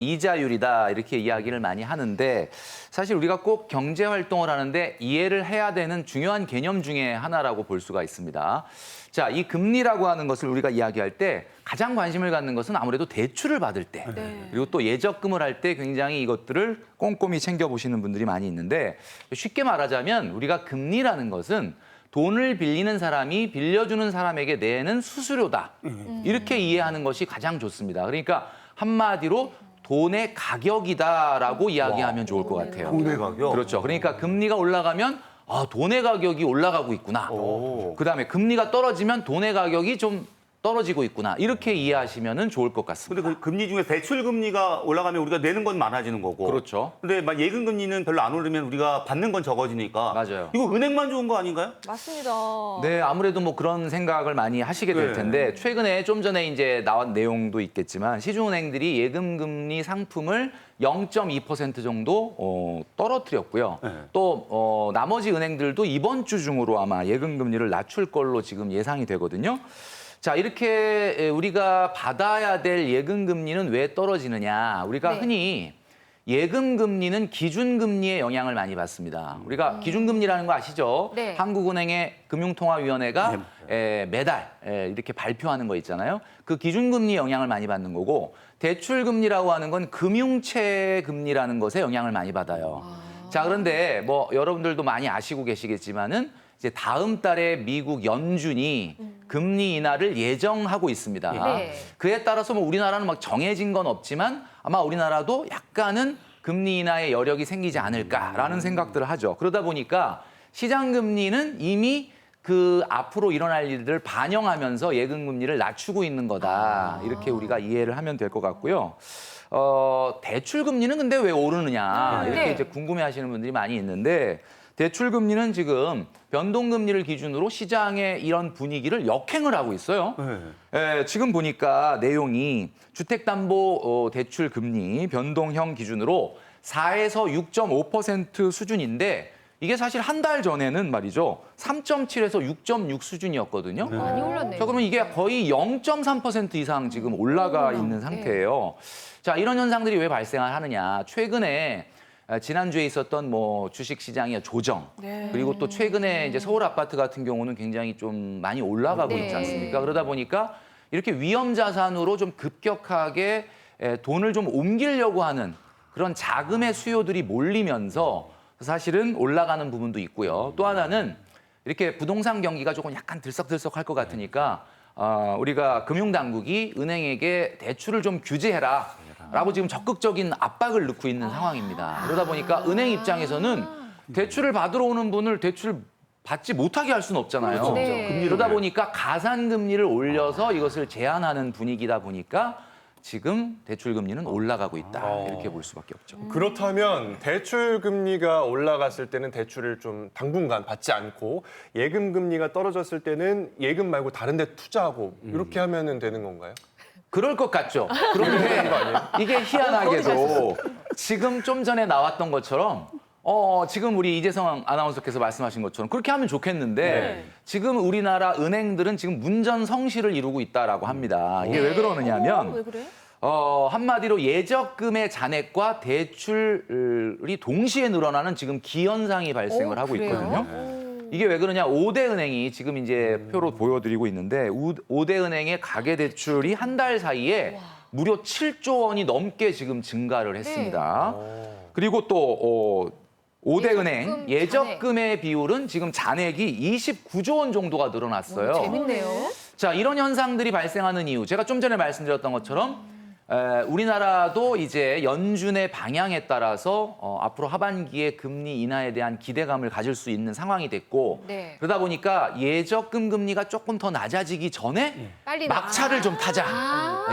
이자율이다 이렇게 이야기를 많이 하는데 사실 우리가 꼭 경제 활동을 하는데 이해를 해야 되는 중요한 개념 중에 하나라고 볼 수가 있습니다. 자, 이 금리라고 하는 것을 우리가 이야기할 때 가장 관심을 갖는 것은 아무래도 대출을 받을 때 그리고 또 예적금을 할 때 굉장히 이것들을 꼼꼼히 챙겨보시는 분들이 많이 있는데 쉽게 말하자면 우리가 금리라는 것은 돈을 빌리는 사람이 빌려주는 사람에게 내는 수수료다. 이렇게 이해하는 것이 가장 좋습니다. 그러니까 한마디로 돈의 가격이다라고 이야기하면 좋을 것 같아요. 돈의 가격? 그렇죠. 그러니까 금리가 올라가면 아, 돈의 가격이 올라가고 있구나. 그다음에 금리가 떨어지면 돈의 가격이 좀 떨어지고 있구나. 이렇게 이해하시면 좋을 것 같습니다. 근데 그 금리 중에 대출 금리가 올라가면 우리가 내는 건 많아지는 거고. 그렇죠. 근데 막 예금 금리는 별로 안 오르면 우리가 받는 건 적어지니까. 맞아요. 이거 은행만 좋은 거 아닌가요? 맞습니다. 네, 아무래도 뭐 그런 생각을 많이 하시게 될 텐데 최근에 좀 전에 이제 나온 내용도 있겠지만 시중은행들이 예금금리 상품을 0.2% 정도 떨어뜨렸고요. 네. 또 나머지 은행들도 이번 주 중으로 아마 예금금리를 낮출 걸로 지금 예상이 되거든요. 자, 이렇게 우리가 받아야 될 예금금리는 왜 떨어지느냐. 우리가 흔히 예금금리는 기준금리의 영향을 많이 받습니다. 우리가 기준금리라는 거 아시죠? 네. 한국은행의 금융통화위원회가 매달 이렇게 발표하는 거 있잖아요. 그 기준금리 영향을 많이 받는 거고 대출금리라고 하는 건 금융채 금리라는 것에 영향을 많이 받아요. 자, 그런데 뭐 여러분들도 많이 아시고 계시겠지만은 이제 다음 달에 미국 연준이 금리 인하를 예정하고 있습니다. 네. 그에 따라서 뭐 우리나라는 막 정해진 건 없지만 아마 우리나라도 약간은 금리 인하의 여력이 생기지 않을까라는 생각들을 하죠. 그러다 보니까 시장 금리는 이미 그 앞으로 일어날 일들을 반영하면서 예금 금리를 낮추고 있는 거다. 이렇게 우리가 이해를 하면 될 것 같고요. 대출 금리는 근데 왜 오르느냐 이렇게 네. 이제 궁금해하시는 분들이 많이 있는데 대출 금리는 지금 변동금리를 기준으로 시장의 이런 분위기를 역행을 하고 있어요. 지금 보니까 내용이 주택담보대출 금리 변동형 기준으로 4에서 6.5% 수준인데 이게 사실 한 달 전에는 말이죠. 3.7에서 6.6 수준이었거든요. 많이 올랐네요. 자, 그러면 이게 거의 0.3% 이상 지금 올라가 있는 상태예요. 자, 이런 현상들이 왜 발생을 하느냐. 최근에 지난주에 있었던 뭐 주식 시장의 조정 그리고 또 최근에 이제 서울 아파트 같은 경우는 굉장히 좀 많이 올라가고 있지 않습니까? 그러다 보니까 이렇게 위험 자산으로 좀 급격하게 돈을 좀 옮기려고 하는 그런 자금의 수요들이 몰리면서 사실은 올라가는 부분도 있고요. 또 하나는 이렇게 부동산 경기가 조금 약간 들썩들썩할 것 같으니까 우리가 금융당국이 은행에게 대출을 좀 규제해라. 라고 지금 적극적인 압박을 넣고 있는 상황입니다. 그러다 보니까 은행 입장에서는 대출을 받으러 오는 분을 대출 받지 못하게 할 수는 없잖아요. 그렇죠. 네. 그러다 보니까 가산금리를 올려서 이것을 제한하는 분위기다 보니까 지금 대출 금리는 올라가고 있다. 이렇게 볼 수밖에 없죠. 그렇다면 대출 금리가 올라갔을 때는 대출을 좀 당분간 받지 않고 예금 금리가 떨어졌을 때는 예금 말고 다른 데 투자하고 이렇게 하면은 되는 건가요? 그럴 것 같죠. 그런데 이게 희한하게도 지금 좀 전에 나왔던 것처럼 지금 우리 이재성 아나운서께서 말씀하신 것처럼 그렇게 하면 좋겠는데 지금 우리나라 은행들은 지금 문전성시를 이루고 있다라고 합니다. 이게 왜 그러느냐면 왜 그래? 한마디로 예적금의 잔액과 대출이 동시에 늘어나는 지금 기현상이 발생을 하고 그래요? 있거든요. 이게 왜 그러냐? 5대 은행이 지금 이제 표로 보여드리고 있는데 5대 은행의 가계 대출이 한 달 사이에 무려 7조 원이 넘게 지금 증가를 했습니다. 그리고 또 5대 은행 예적금의 비율은 지금 잔액이 29조 원 정도가 늘어났어요. 재밌네요. 자, 이런 현상들이 발생하는 이유. 제가 좀 전에 말씀드렸던 것처럼 우리나라도 이제 연준의 방향에 따라서 앞으로 하반기에 금리 인하에 대한 기대감을 가질 수 있는 상황이 됐고 그러다 보니까 예적금 금리가 조금 더 낮아지기 전에 빨리 막차를 좀 타자.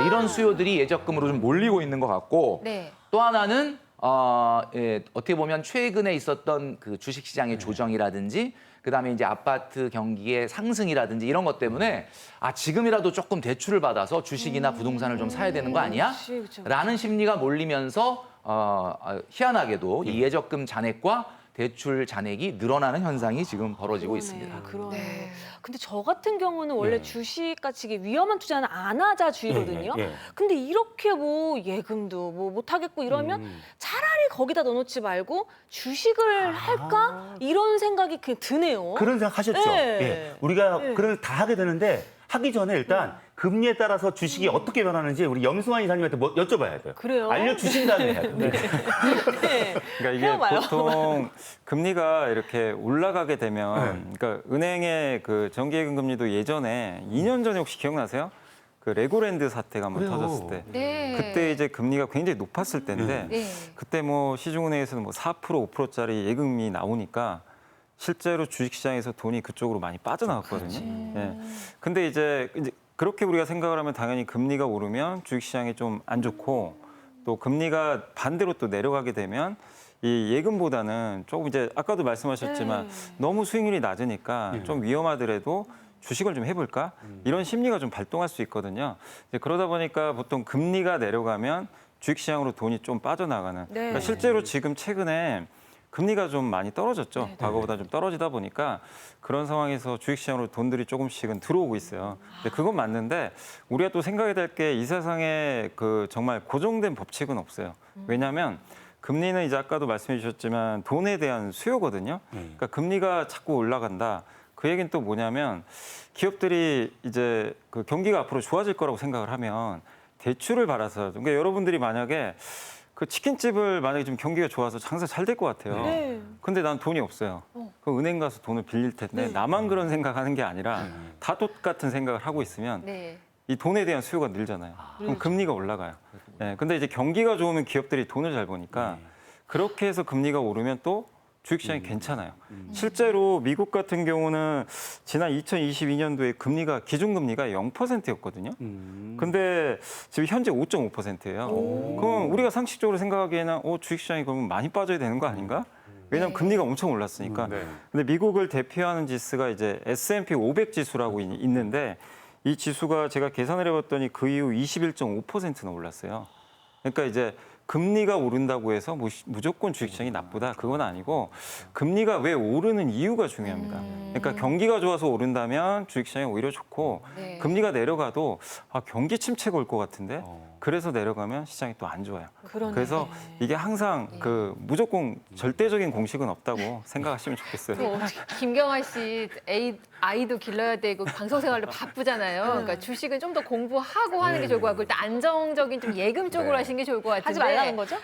이런 수요들이 예적금으로 좀 몰리고 있는 것 같고 또 하나는 어떻게 보면 최근에 있었던 그 주식시장의 조정이라든지 그다음에 이제 아파트 경기의 상승이라든지 이런 것 때문에 지금이라도 조금 대출을 받아서 주식이나 부동산을 좀 사야 되는 거 아니야? 라는 심리가 몰리면서 희한하게도 이 예적금 잔액과 대출 잔액이 늘어나는 현상이 지금 벌어지고 있습니다. 그러네. 네. 근데 저 같은 경우는 원래 주식같이 이게 위험한 투자는 안 하자주의거든요. 예, 예. 근데 이렇게 뭐 예금도 뭐 못하겠고 이러면 차라리 거기다 넣어놓지 말고 주식을 할까? 이런 생각이 그냥 드네요. 그런 생각 하셨죠? 네. 예. 우리가 네. 그걸 다 하게 되는데 하기 전에 일단 금리에 따라서 주식이 어떻게 변하는지 우리 염승환 이사님한테 뭐 여쭤봐야 돼요. 그래요? 알려주신 다음에 해야 돼요. 네. 그러니까 이게 해봐요. 보통 금리가 이렇게 올라가게 되면, 그러니까 은행의 그 정기예금 금리도 예전에 2년 전에 혹시 기억나세요? 그 레고랜드 사태가 한번 그래요. 터졌을 때, 네. 그때 이제 금리가 굉장히 높았을 때인데, 네. 그때 뭐 시중은행에서는 뭐 4%, 5%짜리 예금이 나오니까 실제로 주식시장에서 돈이 그쪽으로 많이 빠져나갔거든요. 예. 근데 이제 그렇게 우리가 생각을 하면 당연히 금리가 오르면 주식시장이 좀 안 좋고 또 금리가 반대로 또 내려가게 되면 이 예금보다는 조금 이제 아까도 말씀하셨지만 너무 수익률이 낮으니까 좀 위험하더라도 주식을 좀 해볼까? 이런 심리가 좀 발동할 수 있거든요. 이제 그러다 보니까 보통 금리가 내려가면 주식시장으로 돈이 좀 빠져나가는. 그러니까 실제로 지금 최근에 금리가 좀 많이 떨어졌죠. 과거보다 좀 떨어지다 보니까 그런 상황에서 주식시장으로 돈들이 조금씩은 들어오고 있어요. 근데 그건 맞는데 우리가 또 생각해야 될 게 이 세상에 그 정말 고정된 법칙은 없어요. 왜냐하면 금리는 이제 아까도 말씀해 주셨지만 돈에 대한 수요거든요. 그러니까 금리가 자꾸 올라간다. 그 얘기는 또 뭐냐면 기업들이 이제 그 경기가 앞으로 좋아질 거라고 생각을 하면 대출을 받아서 그러니까 여러분들이 만약에 그 치킨집을 만약에 좀 경기가 좋아서 장사 잘 될 것 같아요. 네. 근데 난 돈이 없어요. 그럼 은행 가서 돈을 빌릴 텐데 나만 그런 생각하는 게 아니라 다 똑같은 생각을 하고 있으면 네. 이 돈에 대한 수요가 늘잖아요. 그럼 금리가 올라가요. 예, 근데 이제 경기가 좋으면 기업들이 돈을 잘 버니까 그렇게 해서 금리가 오르면 또 주식시장이 괜찮아요. 실제로 미국 같은 경우는 지난 2022년도에 금리가 기준금리가 0%였거든요. 근데 지금 현재 5.5%예요. 그럼 우리가 상식적으로 생각하기에는 주식시장이 그러면 많이 빠져야 되는 거 아닌가? 왜냐하면 금리가 엄청 올랐으니까. 네. 근데 미국을 대표하는 지수가 이제 S&P 500 지수라고 있는데 이 지수가 제가 계산을 해봤더니 그 이후 21.5%나 올랐어요. 그러니까 이제 금리가 오른다고 해서 무조건 주식시장이 나쁘다. 그건 아니고 금리가 왜 오르는 이유가 중요합니다. 그러니까 경기가 좋아서 오른다면 주식시장이 오히려 좋고 네. 금리가 내려가도 경기 침체가 올 것 같은데 그래서 내려가면 시장이 또 안 좋아요. 그러네. 그래서 이게 항상 그 무조건 절대적인 공식은 없다고 생각하시면 좋겠어요. 또 김경아 씨 아이도 길러야 되고 방송 생활도 바쁘잖아요. 그러니까 주식은 좀 더 공부하고 하는 게 좋을 것 같고 일단 안정적인 좀 예금 쪽으로 하시는 게 좋을 것 같은데 하지 말라는 거죠?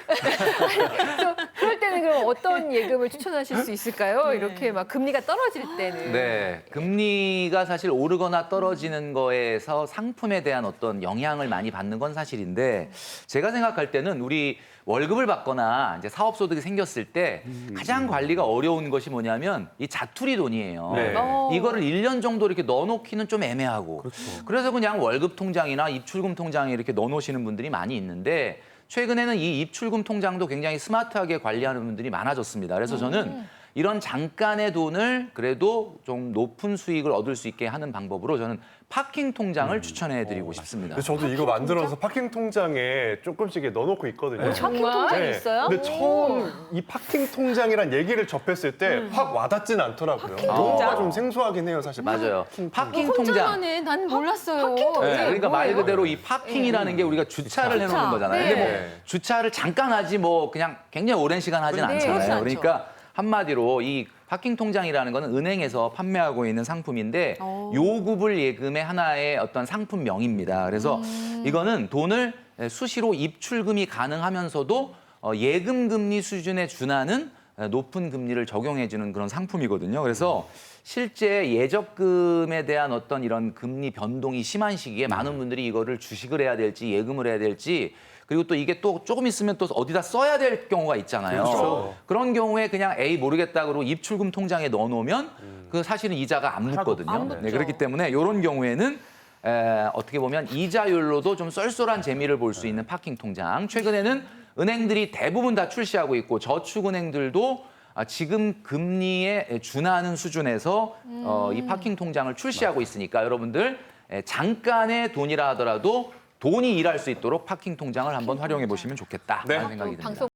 좀 그럴 때는 그럼 어떤 예금을 추천하실 수 있을까요? 이렇게 막 금리가 떨어질 때는. 네, 금리가 사실 오르거나 떨어지는 거에서 상품에 대한 어떤 영향을 많이 받는 건 사실인데 제가 생각할 때는 우리 월급을 받거나 이제 사업 소득이 생겼을 때 가장 관리가 어려운 것이 뭐냐면 이 자투리 돈이에요. 네. 이거를 1년 정도 이렇게 넣어놓기는 좀 애매하고 그래서 그냥 월급 통장이나 입출금 통장에 이렇게 넣어놓으시는 분들이 많이 있는데 최근에는 이 입출금 통장도 굉장히 스마트하게 관리하는 분들이 많아졌습니다. 그래서 저는 이런 잠깐의 돈을 그래도 좀 높은 수익을 얻을 수 있게 하는 방법으로 저는 파킹 통장을 추천해드리고 싶습니다. 근데 저도 이거 만들어서 파킹 통장에 조금씩 넣어놓고 있거든요. 파킹 통장이 네. 있어요? 근데 처음 이 파킹 통장이란 얘기를 접했을 때 확 와닿진 않더라고요. 통장? 뭔가 좀 생소하긴 해요, 사실. 맞아요. 파킹 혼자만 통장. 해. 난 몰랐어요. 파킹 통장? 네, 그러니까 말 뭐예요? 그대로 이 파킹이라는 게 우리가 주차를 해놓는 거잖아요. 근데 뭐 네. 주차를 잠깐 하지 뭐 그냥 굉장히 오랜 시간 하진 네, 그렇지 않잖아요. 않죠. 그러니까 한마디로 이 파킹 통장이라는 거는 은행에서 판매하고 있는 상품인데 요구불 예금의 하나의 어떤 상품명입니다. 그래서 이거는 돈을 수시로 입출금이 가능하면서도 예금 금리 수준에 준하는 높은 금리를 적용해주는 그런 상품이거든요. 그래서 실제 예적금에 대한 어떤 이런 금리 변동이 심한 시기에 많은 분들이 이거를 주식을 해야 될지 예금을 해야 될지 그리고 또 이게 또 조금 있으면 또 어디다 써야 될 경우가 있잖아요. 그렇죠. 그런 경우에 그냥 에이 모르겠다 그러고 입출금 통장에 넣어놓으면 그 사실은 이자가 안 붙거든요. 안 붙죠. 네, 그렇기 때문에 이런 경우에는 어떻게 보면 이자율로도 좀 쏠쏠한 재미를 볼 수 있는 파킹 통장. 최근에는 은행들이 대부분 다 출시하고 있고 저축은행들도 지금 금리에 준하는 수준에서 이 파킹 통장을 출시하고 있으니까 여러분들 잠깐의 돈이라 하더라도 돈이 일할 수 있도록 파킹 통장을 한번 활용해 보시면 좋겠다라는 네. 생각이 듭니다. 방송